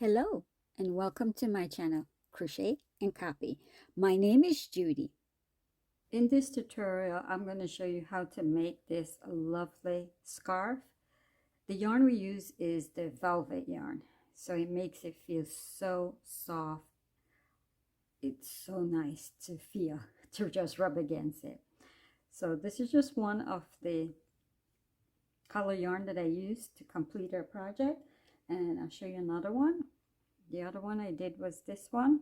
Hello and welcome to my channel, Crochet and Copy. My name is Judy. In this tutorial, I'm going to show you how to make this lovely scarf. The yarn we use is the velvet yarn, so it makes it feel so soft. It's so nice to feel, to just rub against it. So this is just one of the color yarn that I used to complete our project, and I'll show you another one. The other one I did was this one,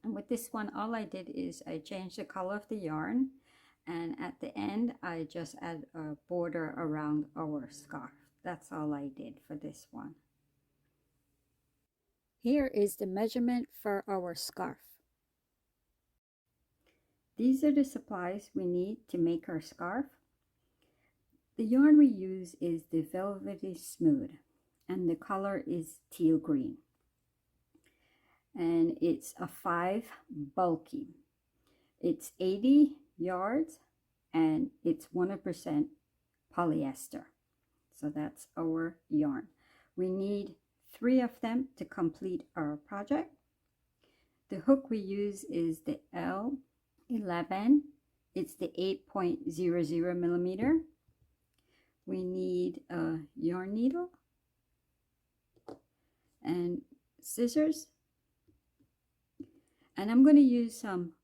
and with this one all I did is I changed the color of the yarn, and at the end I just add a border around our scarf. That's all I did for this one. Here is the measurement for our scarf. These are the supplies we need to make our scarf. The yarn we use is the Velvety Smooth, and the color is teal green. And it's a 5 bulky. It's 80 yards and it's 100% polyester. So that's our yarn. We need 3 of them to complete our project. The hook we use is the L11. It's the 8.00 millimeter. We need a yarn needle and scissors. And I'm going to use some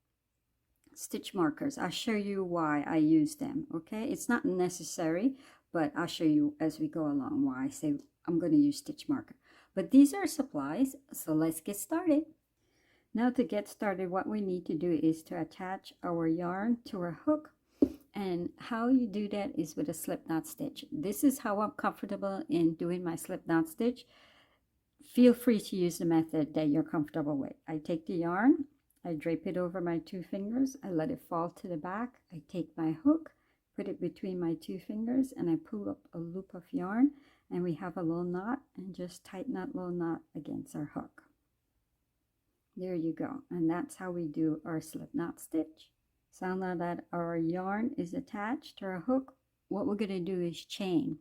stitch markers. I'll show you why I use them, okay? It's not necessary, but I'll show you as we go along why I say I'm going to use stitch marker. But these are supplies, so let's get started. Now to get started, what we need to do is to attach our yarn to our hook. And how you do that is with a slip knot stitch. This is how I'm comfortable in doing my slip knot stitch. Feel free to use the method that you're comfortable with. I take the yarn, I drape it over my 2 fingers, I let it fall to the back, I take my hook, put it between my 2 fingers, and I pull up a loop of yarn, and we have a little knot, and just tighten that little knot against our hook. There you go, and that's how we do our slip knot stitch. So now that our yarn is attached to our hook, what we're going to do is chain,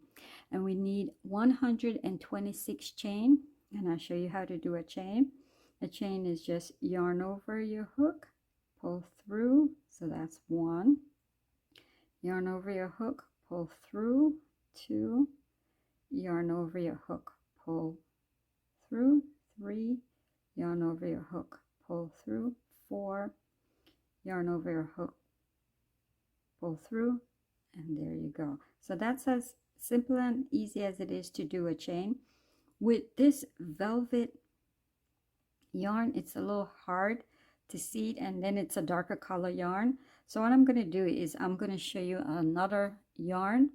and we need 126 chain. And I'll show you how to do a chain. A chain is just yarn over your hook, pull through, so that's 1. Yarn over your hook, pull through, 2. Yarn over your hook, pull through, 3. Yarn over your hook, pull through, 4. Yarn over your hook, pull through, and there you go. So that's as simple and easy as it is to do a chain. With this velvet yarn, it's a little hard to see it, and then it's a darker color yarn. So what I'm going to do is I'm going to show you another yarn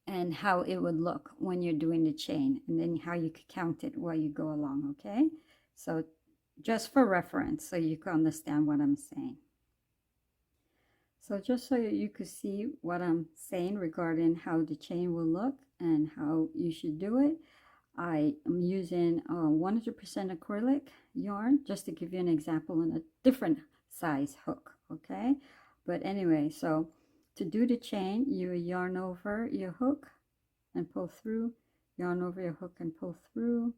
and how it would look when you're doing the chain, and then how you could count it while you go along, okay? So just for reference, so you can understand what I'm saying. So just so you could see what I'm saying regarding how the chain will look and how you should do it, I am using 100% acrylic yarn, just to give you an example, in a different size hook, okay? But anyway, so to do the chain, you yarn over your hook and pull through, yarn over your hook and pull through,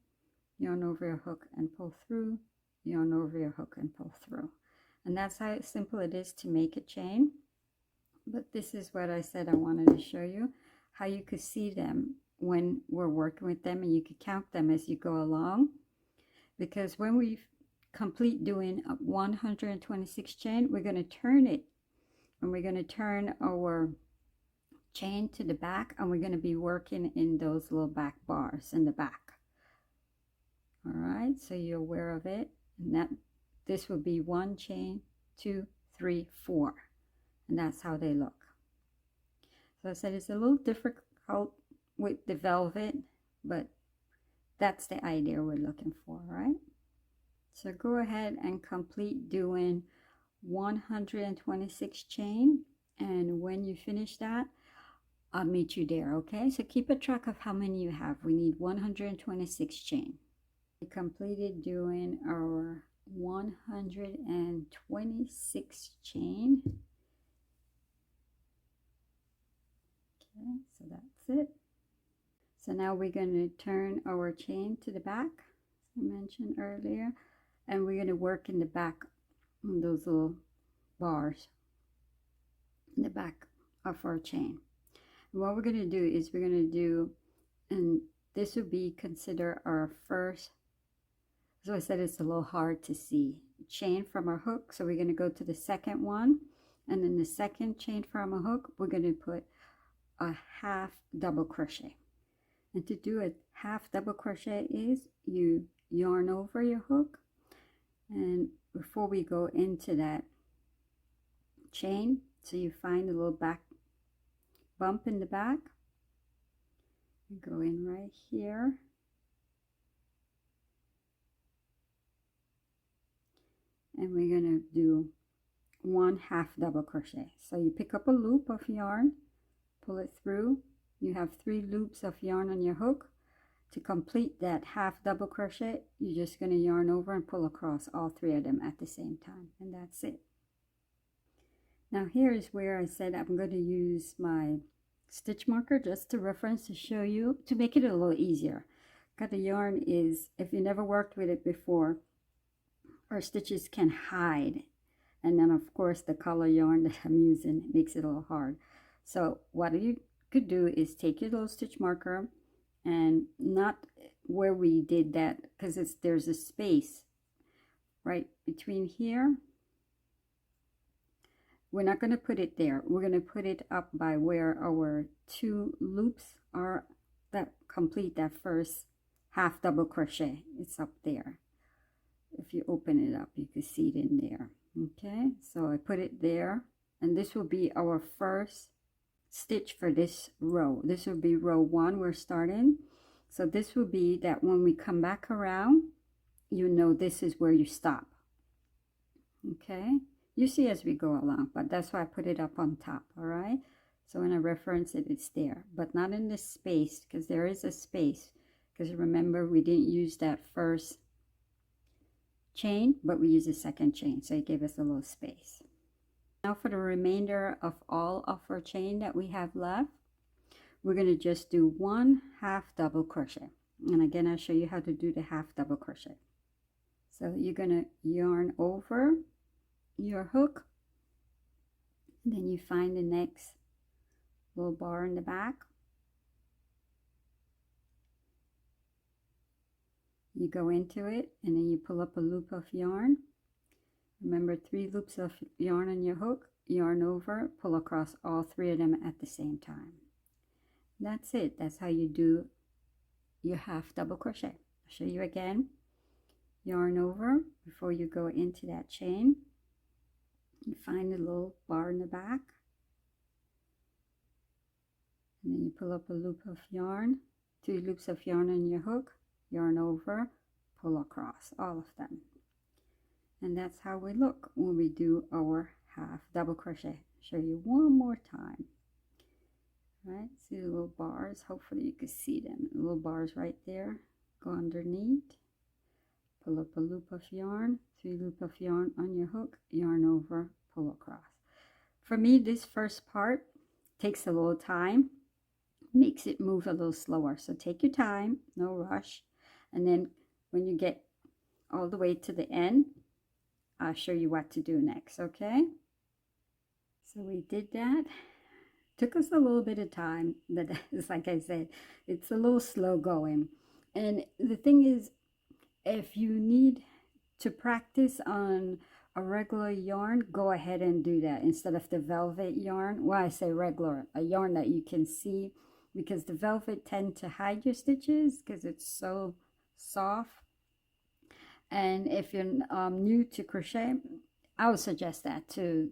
yarn over your hook and pull through, yarn over your hook and pull through. And that's how simple it is to make a chain. But this is what I said I wanted to show you, how you could see them when we're working with them, and you could count them as you go along. Because when we complete doing a 126 chain, we're going to turn it, and we're going to turn our chain to the back, and we're going to be working in those little back bars in the back. All right, so you're aware of it, and that this will be 1 chain, 2, 3, 4, and that's how they look. So I said it's a little difficult with the velvet, but that's the idea we're looking for, right? So go ahead and complete doing 126 chain, and when you finish that, I'll meet you there, okay? So keep a track of how many you have. We need 126 chain. We completed doing our 126 chain. Okay, so that's it. So now we're going to turn our chain to the back. I mentioned earlier, and we're going to work in the back on those little bars in the back of our chain. And what we're going to do is we're going to do, and this would be considered our first, so I said it's a little hard to see, chain from our hook. So we're going to go to the second one, and then the second chain from a hook, we're going to put a half double crochet. And to do a half double crochet is you yarn over your hook, and before we go into that chain, so you find a little back bump in the back, you go in right here, and we're going to do one half double crochet. So you pick up a loop of yarn, pull it through, you have 3 loops of yarn on your hook. To complete that half double crochet, you're just going to yarn over and pull across all 3 of them at the same time, and that's it. Now here is where I said I'm going to use my stitch marker just to reference, to show you, to make it a little easier. Because the yarn is, if you never worked with it before, our stitches can hide, and then of course the color yarn that I'm using makes it a little hard. So what you could do is take your little stitch marker, and not where we did that, because there's a space right between here. We're not going to put it there. We're going to put it up by where our 2 loops are that complete that first half double crochet. It's up there. If you open it up, you can see it in there. Okay, so I put it there, and this will be our first stitch for this row. This will be row 1 we're starting. So this will be that when we come back around, you know this is where you stop. Okay, you see as we go along, but that's why I put it up on top. All right, so when I reference it, it's there, but not in this space, because there is a space, because remember we didn't use that first chain, but we used the second chain, so it gave us a little space. Now for the remainder of all of our chain that we have left, we're going to just do 1 half double crochet. And again, I'll show you how to do the half double crochet. So you're going to yarn over your hook, and then you find the next little bar in the back. You go into it, and then you pull up a loop of yarn. Remember, 3 loops of yarn on your hook, yarn over, pull across all 3 of them at the same time. That's it. That's how you do your half double crochet. I'll show you again. Yarn over before you go into that chain. You find a little bar in the back, and then you pull up a loop of yarn, 2 loops of yarn on your hook, yarn over, pull across all of them. And that's how we look when we do our half double crochet. Show you one more time. Right, see the little bars? Hopefully you can see them. The little bars right there. Go underneath, pull up a loop of yarn, 3 loop of yarn on your hook, yarn over, pull across. For me, this first part takes a little time, makes it move a little slower. So take your time, no rush. And then when you get all the way to the end, I'll show you what to do next, okay? So we did that. Took us a little bit of time, but it's like I said, it's a little slow going. And the thing is, if you need to practice on a regular yarn, go ahead and do that instead of the velvet yarn. Well, I say regular, a yarn that you can see, because the velvet tend to hide your stitches because it's so soft. And if you're new to crochet, I would suggest that to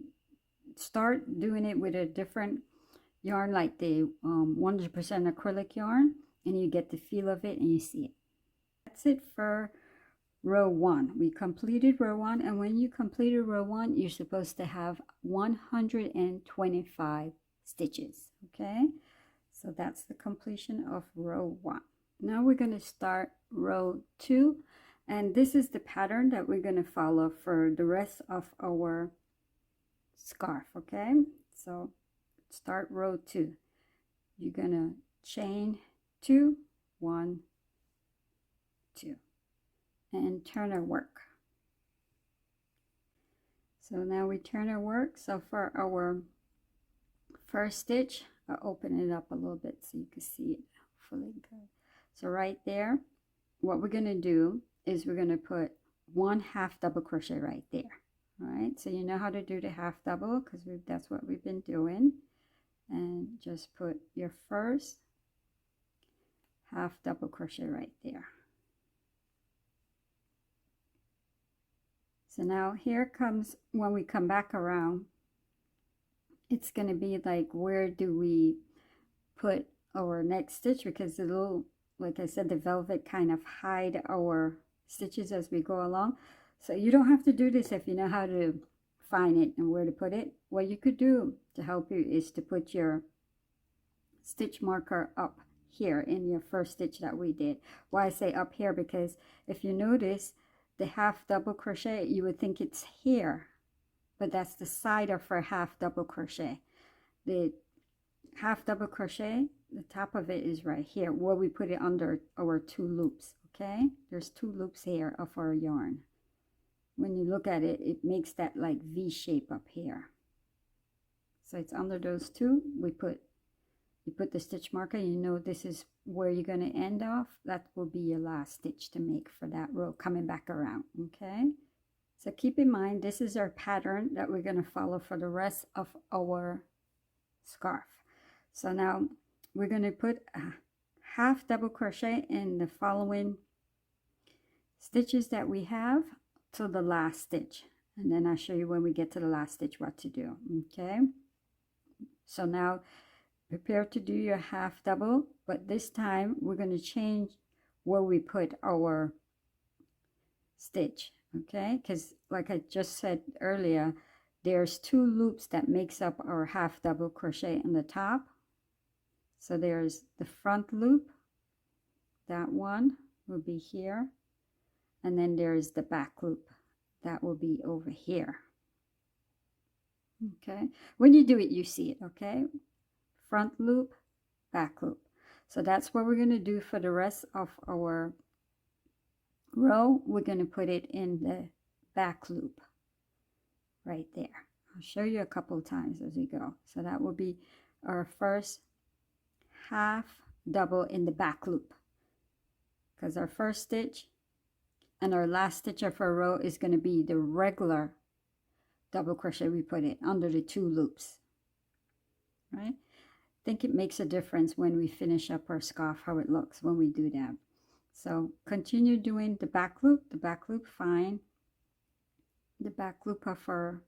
start doing it with a different yarn, like the 100% acrylic yarn, and you get the feel of it and you see it. That's it for row 1. We completed row 1, and when you completed row 1, you're supposed to have 125 stitches. Okay, so that's the completion of row 1. Now we're going to start row 2, and this is the pattern that we're going to follow for the rest of our scarf. Okay, so start row 2. You're gonna chain 2, 1, 2. and turn our work. So now we turn our work. So for our first stitch, I'll open it up a little bit so you can see it fully good. So right there, what we're going to do is we're going to put 1/2 double crochet right there. All right, so you know how to do the half double because that's what we've been doing. And just put your first 1/2 double crochet right there. So now here comes, when we come back around, it's going to be like, where do we put our next stitch? Because the little, like I said, the velvet kind of hide our stitches as we go along. So you don't have to do this if you know how to find it and where to put it. What you could do to help you is to put your stitch marker up here in your first stitch that we did. Why I say up here, because if you notice the 1/2 double crochet, you would think it's here, but that's the side of our 1/2 double crochet. The 1/2 double crochet, the top of it is right here where we put it under our 2 loops. Okay, there's 2 loops here of our yarn. When you look at it, it makes that like V shape up here. So it's under those 2. You put the stitch marker, you know this is where you're going to end off. That will be your last stitch to make for that row coming back around. Okay, so keep in mind this is our pattern that we're going to follow for the rest of our scarf. So now we're going to put a 1/2 double crochet in the following stitches that we have till the last stitch, and then I'll show you when we get to the last stitch what to do. Okay, so now prepare to do your 1/2 double, but this time we're going to change where we put our stitch. Okay, because like I just said earlier, there's 2 loops that makes up our 1/2 double crochet on the top. So there's the front loop, that one will be here, and then there's the back loop that will be over here. Okay, when you do it you see it. Okay, front loop, back loop. So that's what we're going to do for the rest of our row. We're going to put it in the back loop right there. I'll show you a couple of times as we go. So that will be our first 1/2 double in the back loop, because our first stitch and our last stitch of our row is going to be the regular double crochet we put it under the 2 loops, right? I think it makes a difference when we finish up our scarf how it looks when we do that. So continue doing the back loop, find the back loop of our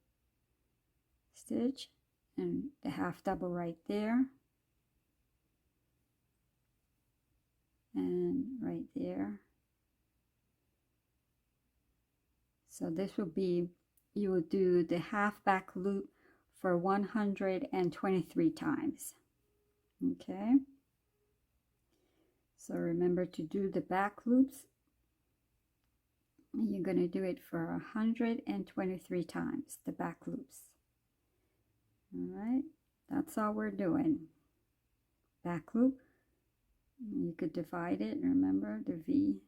stitch and the 1/2 double right there and right there. So this will be, you will do the 1/2 back loop for 123 times. Okay, so remember to do the back loops. You're going to do it for 123 times, the back loops. All right, that's all we're doing. Back loop. You could divide it, remember the V,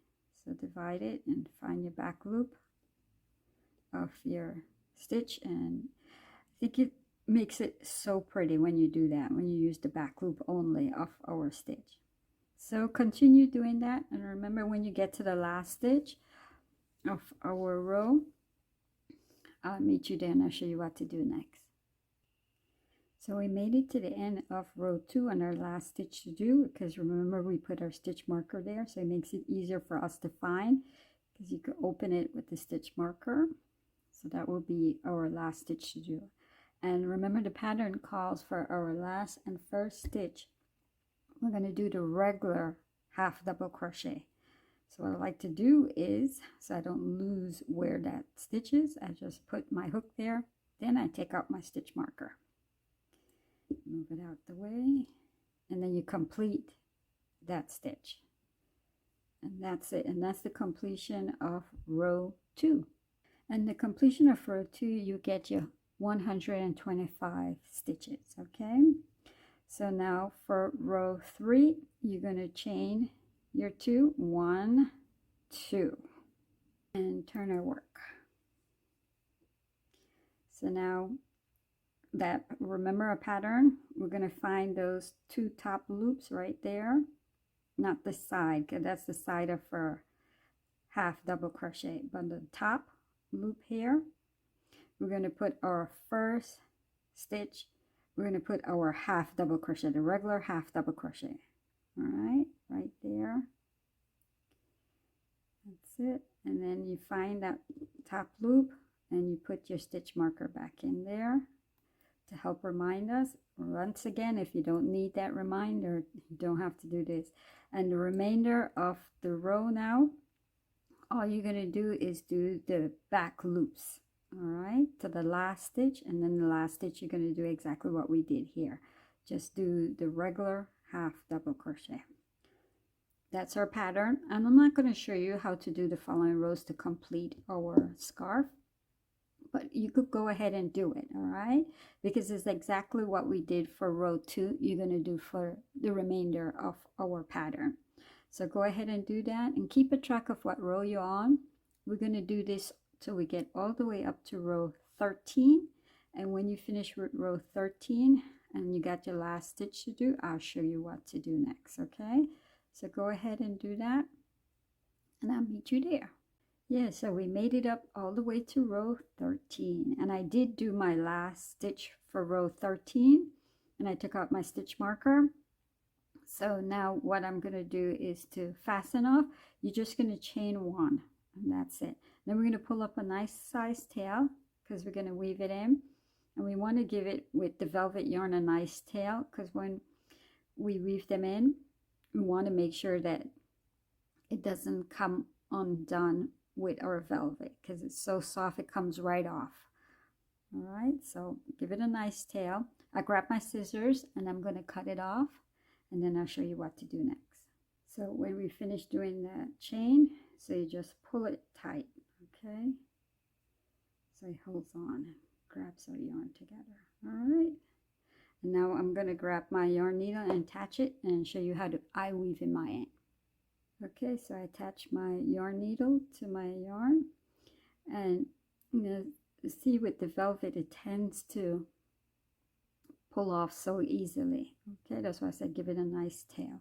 so divide it and find your back loop of your stitch, and I think it makes it so pretty when you do that, when you use the back loop only of our stitch. So continue doing that, and remember when you get to the last stitch of our row, I'll meet you there and I'll show you what to do next. So we made it to the end of row 2 and our last stitch to do, because remember we put our stitch marker there, so it makes it easier for us to find, because you can open it with the stitch marker. So that will be our last stitch to do. And remember the pattern calls for our last and first stitch. We're going to do the regular 1/2 double crochet. So what I like to do is, so I don't lose where that stitch is, I just put my hook there, then I take out my stitch marker. Move it out the way, and then you complete that stitch. And that's it, and that's the completion of row 2. And the completion of row 2, you get your 125 stitches. Okay, so now for row 3, you're going to chain your 2, 1, 2. and turn our work. So now that, remember our pattern, we're going to find those 2 top loops right there, not the side, because that's the side of our half double crochet, but the top loop here, we're going to put our first stitch, we're going to put our half double crochet, the regular half double crochet. All right, right there. That's it. And then you find that top loop and you put your stitch marker back in there to help remind us. Once again, if you don't need that reminder, you don't have to do this. And the remainder of the row now, all you're going to do is do the back loops, all right, to the last stitch, and then the last stitch you're going to do exactly what we did here. Just do the regular half double crochet. That's our pattern, and I'm not going to show you how to do the following rows to complete our scarf, but you could go ahead and do it, all right, because it's exactly what we did for row 2 you're going to do for the remainder of our pattern. So go ahead and do that and keep a track of what row you're on. We're going to do this till we get all the way up to row 13, and when you finish with row 13 and you got your last stitch to do, I'll show you what to do next. Okay, so go ahead and do that and I'll meet you there. Yeah, so we made it up all the way to row 13, and I did do my last stitch for row 13 and I took out my stitch marker. So now what I'm going to do is to fasten off, you're just going to chain 1 and that's it. Then we're going to pull up a nice size tail because we're going to weave it in, and we want to give it with the velvet yarn a nice tail, because when we weave them in, we want to make sure that it doesn't come undone with our velvet because it's so soft it comes right off. All right, so give it a nice tail. I grab my scissors and I'm going to cut it off, and then I'll show you what to do next. So when we finish doing the chain, so you just pull it tight, okay, so it holds on and grabs our yarn together. All right, and now I'm going to grab my yarn needle and attach it and show you how to eye weave in my end. Okay, so I attach my yarn needle to my yarn, and you know, see with the velvet it tends to pull off so easily. Okay, that's why I said give it a nice tail,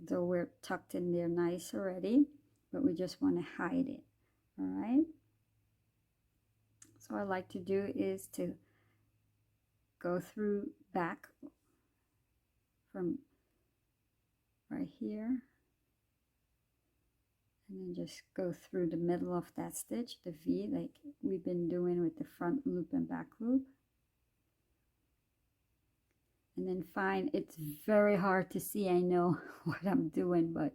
though we're tucked in there nice already, but we just want to hide it. All right, so what I like to do is to go through back from right here, and then just go through the middle of that stitch, the V, like we've been doing with the front loop and back loop. And then find, it's very hard to see, I know what I'm doing, but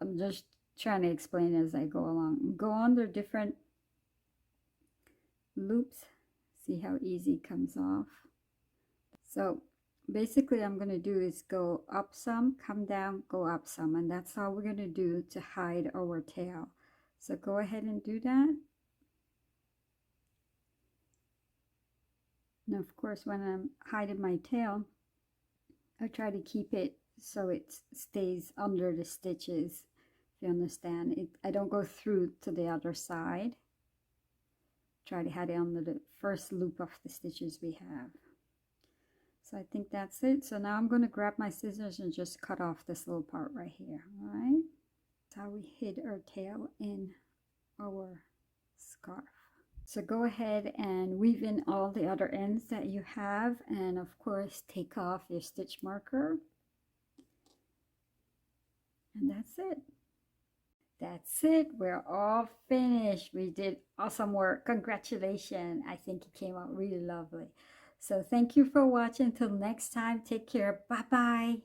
I'm just trying to explain as I go along. Go under different loops, see how easy it comes off. So basically I'm going to do is go up some, come down, go up some, and that's all we're going to do to hide our tail. So go ahead and do that. Now of course when I'm hiding my tail, I try to keep it so it stays under the stitches, if you understand. I don't go through to the other side. Try to hide it under the first loop of the stitches we have. So I think that's it. So now I'm going to grab my scissors and just cut off this little part right here. All right, that's how we hid our tail in our scarf. So go ahead and weave in all the other ends that you have, and of course take off your stitch marker, and that's it. That's it, we're all finished. We did awesome work. Congratulations. I think it came out really lovely. So thank you for watching. Until next time, take care. Bye bye.